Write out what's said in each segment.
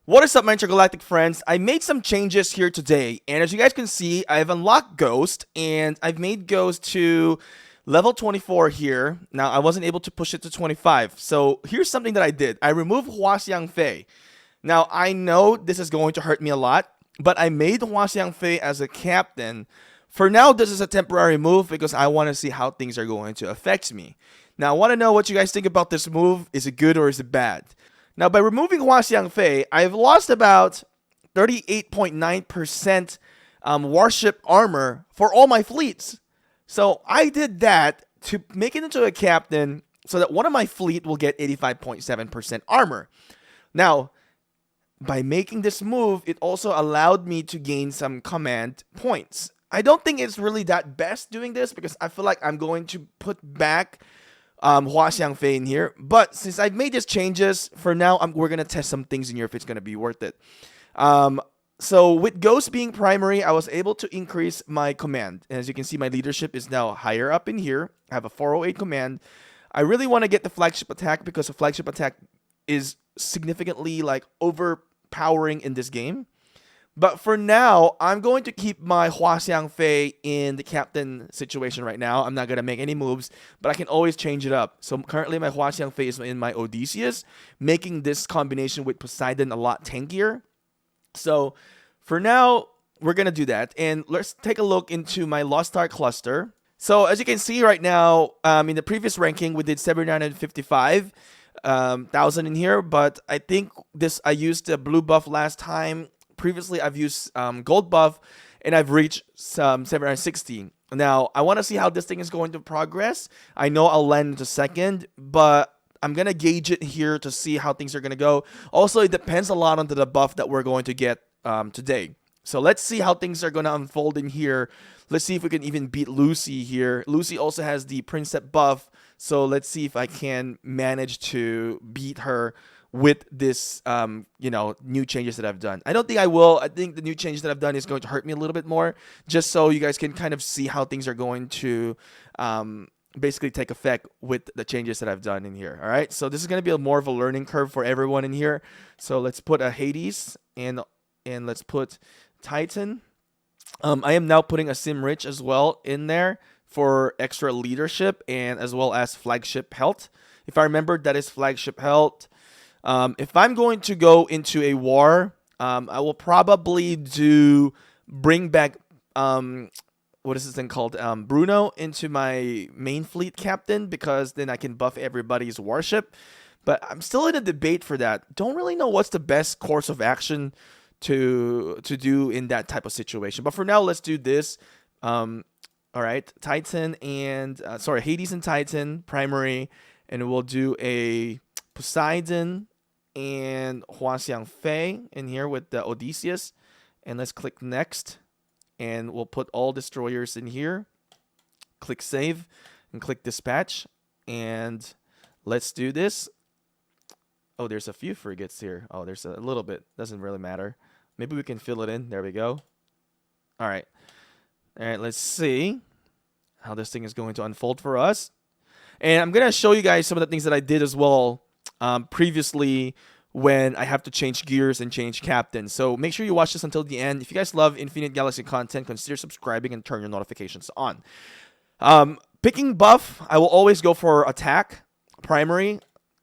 What is up, my intergalactic friends? I made some changes here today, and as you guys can see, I've unlocked Ghost, and I've made Ghost to level 24 here. Now, I wasn't able to push it to 25, so here's something that I did. I removed Hua Xiang Fei. Now, I know this is going to hurt me a lot, but I made Hua Xiang Fei as a captain. For now, this is a temporary move because I want to see how things are going to affect me. Now, I want to know what you guys think about this move. Is it good or is it bad? Now, by removing Hua Xiangfei, I've lost about 38.9% warship armor for all my fleets. So I did that to make it into a captain so that one of my fleet will get 85.7% armor. Now, by making this move, it also allowed me to gain some command points. I don't think it's really that best doing this because I feel like I'm going to put back Hua Xiangfei in here. But since I've made these changes, for now, we're going to test some things in here if it's going to be worth it. So with Ghost being primary, I was able to increase my command. And as you can see, my leadership is now higher up in here. I have a 408 command. I really want to get the flagship attack because the flagship attack is significantly like overpowering in this game. But for now, I'm going to keep my Hua Xiangfei in the captain situation right now. I'm not going to make any moves, but I can always change it up. So currently my Hua Xiangfei is in my Odysseus, making this combination with Poseidon a lot tankier. So for now, we're going to do that. And let's take a look into my Lost Star cluster. So as you can see right now, in the previous ranking, we did 755. 1,000 in here, but I think I used the blue buff last time. Previously, I've used gold buff, and I've reached some 760. Now, I want to see how this thing is going to progress. I know I'll land into second, but I'm going to gauge it here to see how things are going to go. Also, it depends a lot on the buff that we're going to get today. So let's see how things are going to unfold in here. Let's see if we can even beat Lucy here. Lucy also has the Princep buff, so let's see if I can manage to beat her with this, new changes that I've done. I don't think I will. I think the new changes that I've done is going to hurt me a little bit more, just so you guys can kind of see how things are going to basically take effect with the changes that I've done in here. All right, so this is going to be more of a learning curve for everyone in here. So let's put a Hades and let's put Titan. I am now putting a Simrich as well in there for extra leadership and as well as flagship health. If I remember, that is flagship health. If I'm going to go into a war, I will probably bring back, what is this thing called? Bruno into my main fleet captain, because then I can buff everybody's warship. But I'm still in a debate for that. Don't really know what's the best course of action to do in that type of situation. But for now, let's do this. All right, Titan and Hades and Titan primary, and we'll do a Poseidon and Hua Xiangfei in here with the Odysseus. And let's click next, and we'll put all destroyers in here. Click save and click dispatch, and let's do this. Oh, there's a few frigates here. Oh, there's a little bit. Doesn't really matter. Maybe we can fill it in. There we go. All right. Let's see how this thing is going to unfold for us. And I'm going to show you guys some of the things that I did as well previously when I have to change gears and change captain. So make sure you watch this until the end. If you guys love Infinite Galaxy content, consider subscribing and turn your notifications on. Picking buff, I will always go for attack, primary.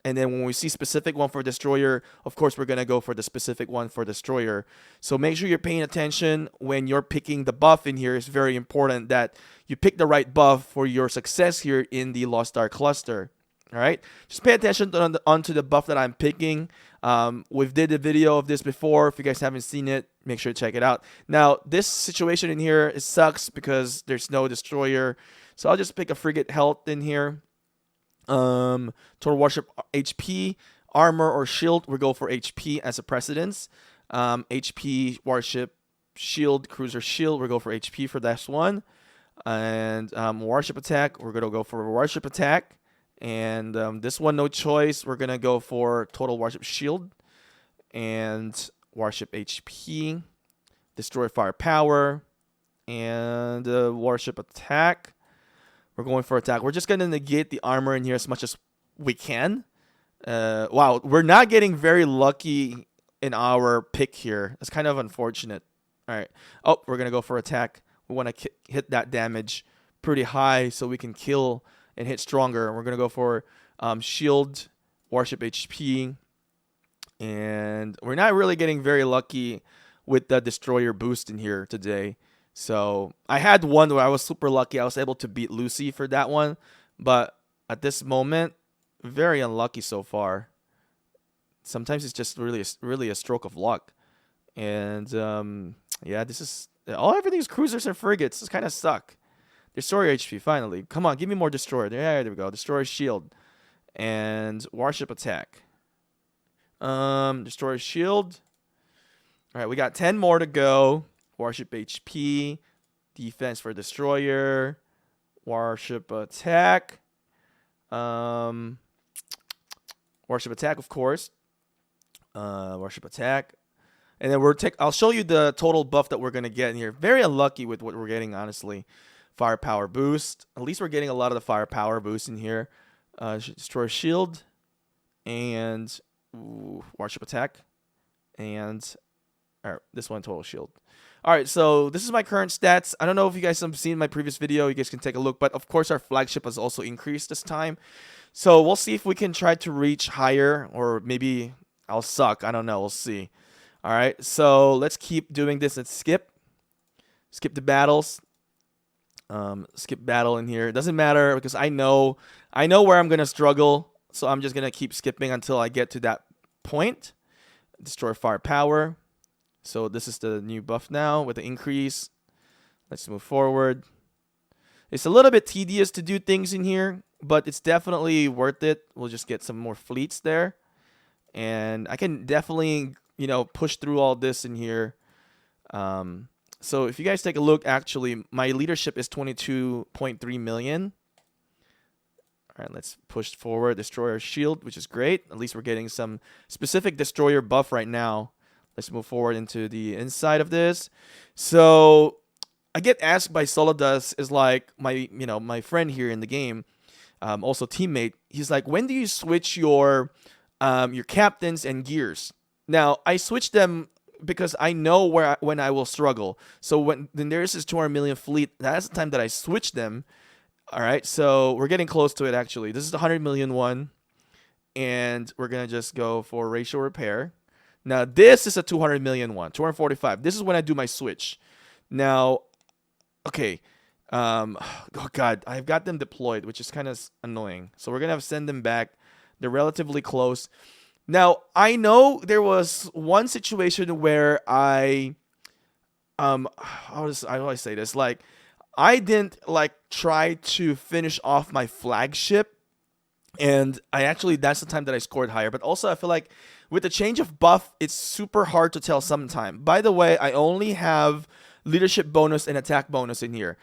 And then when we see specific one for destroyer, of course, we're going to go for the specific one for destroyer. So make sure you're paying attention when you're picking the buff in here. It's very important that you pick the right buff for your success here in the Lost Star cluster. All right, just pay attention onto the buff that I'm picking. We've did a video of this before. If you guys haven't seen it, make sure to check it out. Now, this situation in here, it sucks because there's no destroyer. So I'll just pick a frigate health in here. Total warship HP, armor or shield, we go for HP as a precedence. HP, warship, shield, cruiser shield, we go for HP for this one. And warship attack, we're gonna go for warship attack. And this one, no choice, we're gonna go for total warship shield and warship HP, destroy firepower, and warship attack. We're going for attack. We're just going to negate the armor in here as much as we can. Wow, we're not getting very lucky in our pick here. That's kind of unfortunate. All right. Oh, we're going to go for attack. We want to hit that damage pretty high so we can kill and hit stronger. And we're going to go for shield, warship HP. And we're not really getting very lucky with the destroyer boost in here today. So I had one where I was super lucky. I was able to beat Lucy for that one. But at this moment, very unlucky so far. Sometimes it's just really a stroke of luck. And yeah, this is everything's cruisers and frigates. This kind of suck. Destroyer HP finally. Come on, give me more destroyer. There we go. Destroyer shield and warship attack. Destroyer shield. All right, we got 10 more to go. Warship HP, defense for destroyer, warship attack. Warship attack, of course. Warship attack. And then I'll show you the total buff that we're going to get in here. Very unlucky with what we're getting, honestly. Firepower boost. At least we're getting a lot of the firepower boost in here. Destroyer shield. And warship attack. And this one, total shield. All right, so this is my current stats. I don't know if you guys have seen my previous video. You guys can take a look. But, of course, our flagship has also increased this time. So we'll see if we can try to reach higher. Or maybe I'll suck. I don't know. We'll see. All right, so let's keep doing this. Let's skip the battles. Skip battle in here. It doesn't matter because I know where I'm gonna struggle. So I'm just gonna keep skipping until I get to that point. Destroy firepower. So this is the new buff now with the increase. Let's move forward. It's a little bit tedious to do things in here, but it's definitely worth it. We'll just get some more fleets there, and I can definitely push through all this in here. So if you guys take a look, actually, my leadership is 22.3 million. All right, let's push forward. Destroyer shield, which is great. At least we're getting some specific destroyer buff right now. Let's move forward into the inside of this. So I get asked by Solidus, is like my friend here in the game, also teammate. He's like, when do you switch your captains and gears? Now I switch them because I know when I will struggle. So when there's this 200 million fleet, that's the time that I switch them. All right, so we're getting close to it actually. This is the 100 million one, and we're gonna just go for racial repair. Now this is a 200 million one, 245. This is when I do my switch. Now, okay, oh god, I've got them deployed, which is kind of annoying. So we're gonna have to send them back. They're relatively close. Now I know there was one situation where how do I say this? Like, I didn't try to finish off my flagship, and that's the time that I scored higher. But also I feel like with the change of buff, it's super hard to tell sometime. By the way, I only have leadership bonus and attack bonus in here.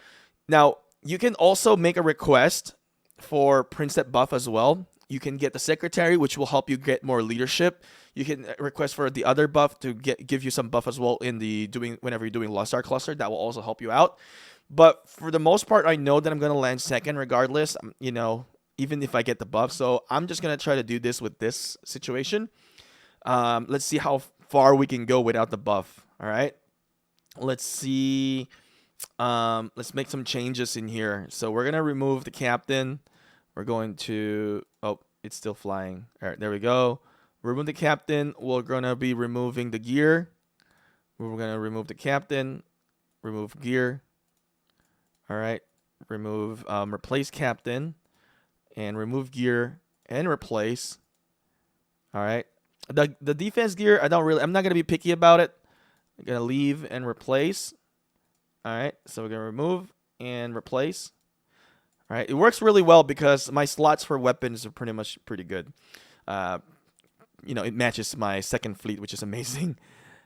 Now you can also make a request for Princeps buff as well. You can get the secretary, which will help you get more leadership. You can request for the other buff to give you some buff as well whenever you're doing Lost Star Cluster. That will also help you out. But for the most part, I know that I'm going to land second regardless, even if I get the buff. So I'm just going to try to do this with this situation. Let's see how far we can go without the buff. All right. Let's see. Let's make some changes in here. So we're going to remove the captain. We're going to... Oh, it's still flying. All right, there we go. Remove the captain. We're going to be removing the gear. We're going to remove the captain. Remove gear. All right. Remove, replace captain. And remove gear and replace. All right. The defense gear, I'm not going to be picky about it. I'm going to leave and replace. All right. So we're going to remove and replace. All right. It works really well because my slots for weapons are pretty good. It matches my second fleet, which is amazing.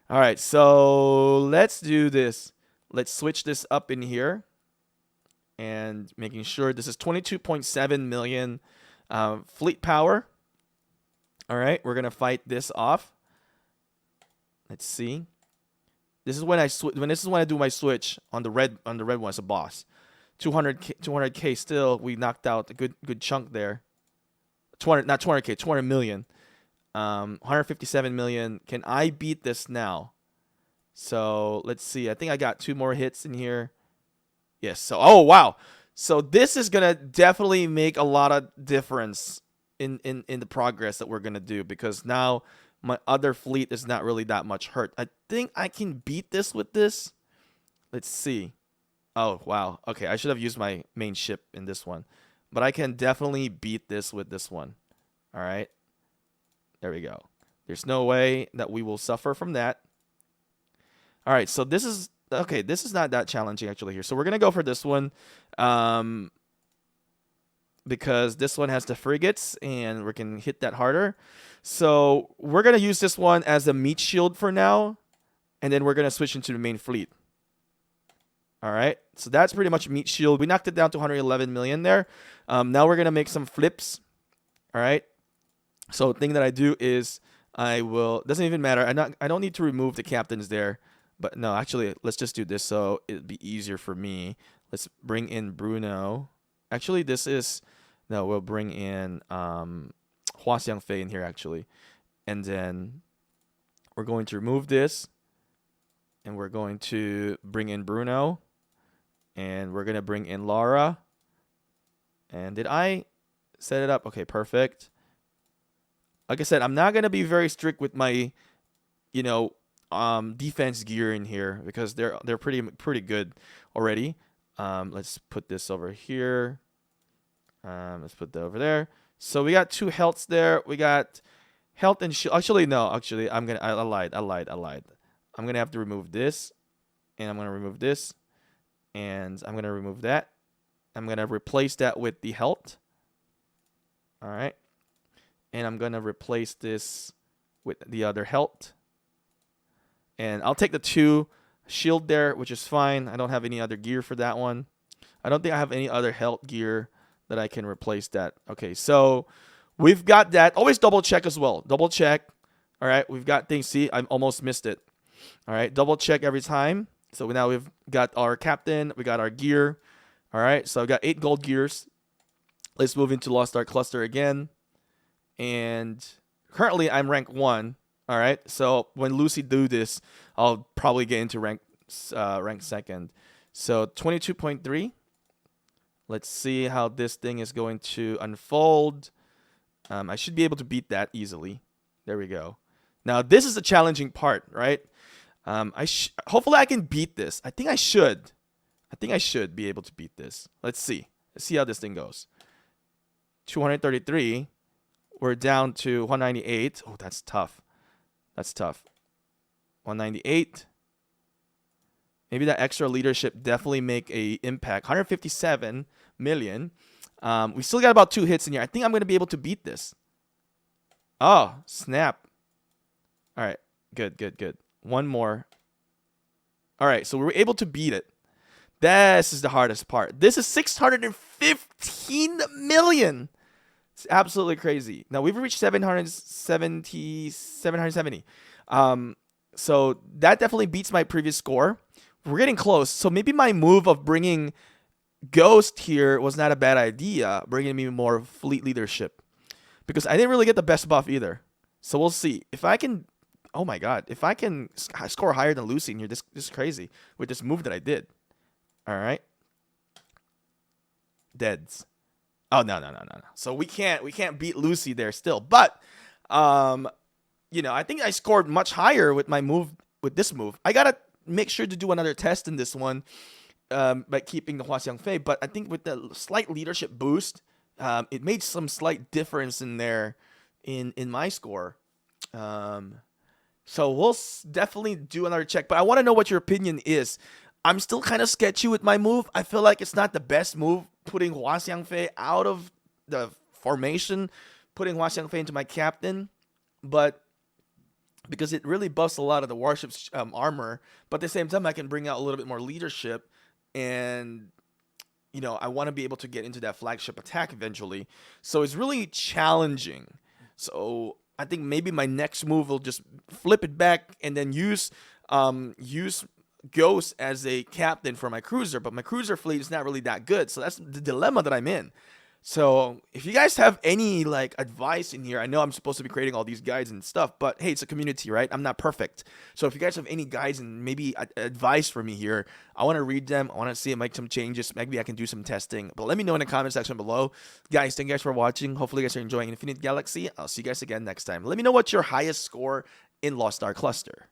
All right. So let's do this. Let's switch this up in here. And making sure this is 22.7 million fleet power. All right, we're gonna fight this off. Let's see. This is when I do my switch on the red one as a boss. 200k still. We knocked out a good chunk there. 200 million. 157 million. Can I beat this now? So let's see. I think I got 2 more hits in here. Yes. So, oh wow. So this is gonna definitely make a lot of difference in the progress that we're gonna do, because now my other fleet is not really that much hurt. I think I can beat this with this. Let's see. Oh wow. Okay, I should have used my main ship in this one, but I can definitely beat this with this one. All right. There we go. There's no way that we will suffer from that. All right, so this is okay. This is not that challenging actually here. So we're gonna go for this one, because this one has the frigates and we can hit that harder. So we're gonna use this one as a meat shield for now, and then we're gonna switch into the main fleet. All right, so that's pretty much meat shield. We knocked it down to 111 million there. Now we're gonna make some flips. All right. So the thing that I do is I will, doesn't even matter. I don't need to remove the captains there. But no, actually, let's just do this so it'd be easier for me. Let's bring in Bruno. Actually, this is, no, we'll bring in Hua Xiangfei in here, actually. And then we're going to remove this. And we're going to bring in Bruno. And we're going to bring in Laura. And did I set it up? Okay, perfect. Like I said, I'm not going to be very strict with my, you know, defense gear in here, because they're pretty good already. Let's put this over here. Let's put that over there. So we got 2 healths there. We got health and shield. Actually, no. Actually, I lied. I'm gonna have to remove this, and I'm gonna remove this, and I'm gonna remove that. I'm gonna replace that with the health. All right, and I'm gonna replace this with the other health. And I'll take the 2 shield there, which is fine. I don't have any other gear for that one. I don't think I have any other health gear that I can replace that. Okay, so we've got that. Always double check as well. Double check. All right, we've got things. See, I almost missed it. All right, double check every time. So now we've got our captain. We got our gear. All right, so I've got 8 gold gears. Let's move into Lost Ark Cluster again. And currently I'm rank 1. All right, so when Lucy do this, I'll probably get into rank 2nd. So 22.3. Let's see how this thing is going to unfold. I should be able to beat that easily. There we go. Now this is the challenging part, right? Hopefully I can beat this. I think I should. I think I should be able to beat this. Let's see. Let's see how this thing goes. 233. We're down to 198. Oh, that's tough. That's tough. 198. Maybe that extra leadership definitely make a impact. 157 million. We still got about 2 hits in here. I think I'm going to be able to beat this. Oh, snap. All right. Good, good, good. One more. All right. So we were able to beat it. This is the hardest part. This is 615 million. It's absolutely crazy. Now we've reached 770. So that definitely beats my previous score. We're getting close. So maybe my move of bringing Ghost here was not a bad idea, bringing me more fleet leadership, because I didn't really get the best buff either. So we'll see if I can. Oh my god, if I can score higher than Lucy in here, this is crazy with this move that I did. All right, deads. Oh no. So we can't beat Lucy there still. But you know, I think I scored much higher with my move, with this move. I gotta make sure to do another test in this one, by keeping the Hua Xiangfei. But I think with the slight leadership boost, it made some slight difference in there in my score. So we'll definitely do another check. But I want to know what your opinion is. I'm still kind of sketchy with my move. I feel like it's not the best move, putting Hua Xiangfei out of the formation, putting Hua Xiangfei into my captain. But because it really buffs a lot of the warship's armor, but at the same time I can bring out a little bit more leadership, and you know, I want to be able to get into that flagship attack eventually. So it's really challenging. So I think maybe my next move will just flip it back and then use Ghost as a captain for my cruiser, but my cruiser fleet is not really that good. So that's the dilemma that I'm in. So if you guys have any like advice in here, I know I'm supposed to be creating all these guides and stuff, but hey, it's a community, right? I'm not perfect. So if you guys have any guides and maybe advice for me here, I want to read them. I want to see it, make some changes. Maybe I can do some testing. But let me know in the comment section below. Guys, thank you guys for watching. Hopefully you guys are enjoying Infinite Galaxy. I'll see you guys again next time. Let me know what's your highest score in Lost Star Cluster.